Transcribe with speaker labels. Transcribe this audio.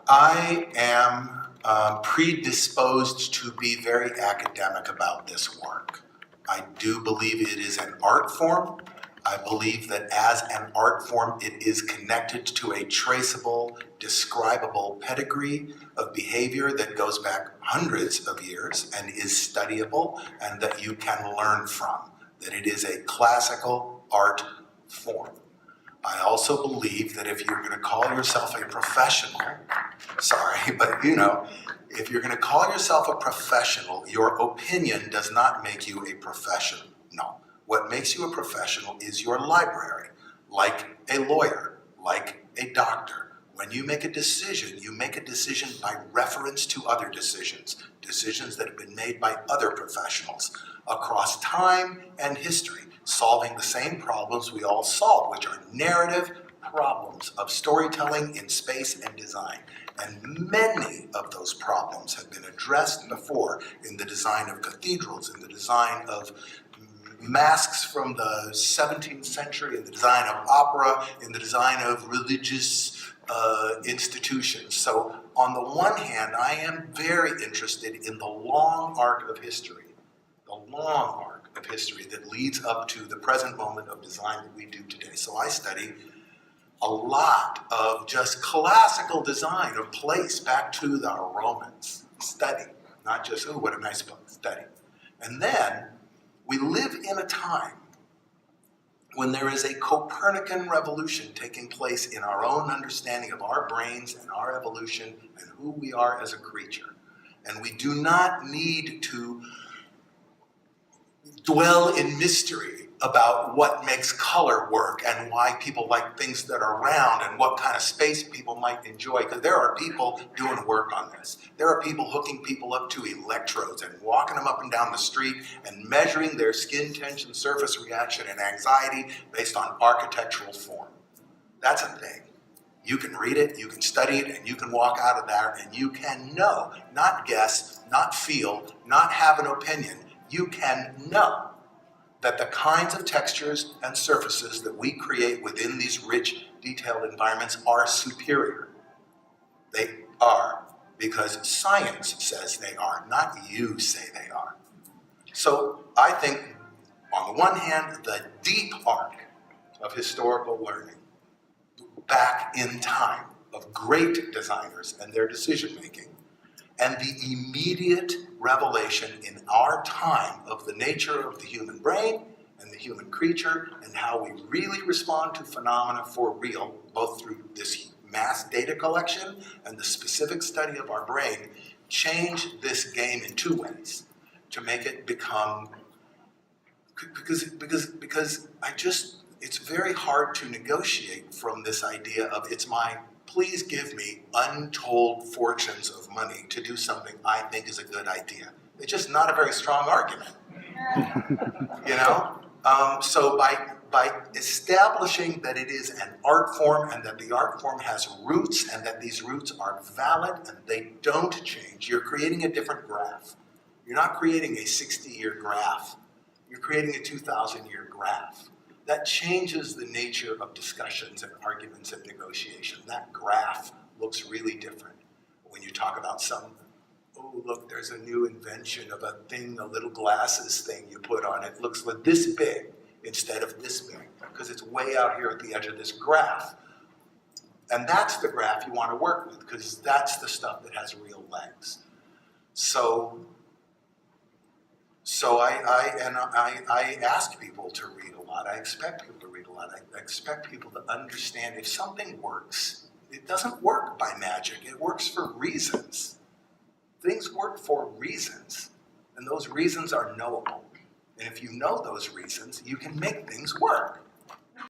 Speaker 1: I am predisposed to be very academic about this work. I do believe it is an art form. I believe that as an art form, it is connected to a traceable, describable pedigree of behavior that goes back hundreds of years and is studyable and that you can learn from, that it is a classical art form. I also believe that if you're going to call yourself a professional, sorry, but if you're going to call yourself a professional, your opinion does not make you a professional. No. What makes you a professional is your library, like a lawyer, like a doctor. When you make a decision by reference to other decisions that have been made by other professionals across time and history, solving the same problems we all solve, which are narrative problems of storytelling in space and design. And many of those problems have been addressed before in the design of cathedrals, in the design of masks from the 17th century, in the design of opera, in the design of religious institutions. So on the one hand, I am very interested in the long arc of history, that leads up to the present moment of design that we do today. So I study a lot of just classical design of place back to the Romans. Study, not just, oh, what a nice book, study. And then we live in a time when there is a Copernican revolution taking place in our own understanding of our brains and our evolution and who we are as a creature. And we do not need to dwell in mystery about what makes color work and why people like things that are round and what kind of space people might enjoy, because there are people doing work on this. There are people hooking people up to electrodes and walking them up and down the street and measuring their skin tension, surface reaction, and anxiety based on architectural form. That's a thing. You can read it, you can study it, and you can walk out of there and you can know, not guess, not feel, not have an opinion. You can know that the kinds of textures and surfaces that we create within these rich, detailed environments are superior. They are, because science says they are, not you say they are. So I think, on the one hand, the deep arc of historical learning, back in time, of great designers and their decision-making, and the immediate revelation in our time of the nature of the human brain and the human creature and how we really respond to phenomena for real, both through this mass data collection and the specific study of our brain, change this game in two ways to make it become, because it's very hard to negotiate from this idea of please give me untold fortunes of money to do something I think is a good idea. It's just not a very strong argument, So by establishing that it is an art form and that the art form has roots and that these roots are valid and they don't change, you're creating a different graph. You're not creating a 60-year graph. You're creating a 2,000-year graph. That changes the nature of discussions and arguments and negotiation. That graph looks really different when you talk about oh, look, there's a new invention of a thing, a little glasses thing you put on. It looks like this big instead of this big, because it's way out here at the edge of this graph. And that's the graph you want to work with, because that's the stuff that has real legs. So I ask people to read a lot. I expect people to read a lot. I expect people to understand if something works, it doesn't work by magic. It works for reasons. Things work for reasons, and those reasons are knowable. And if you know those reasons, you can make things work.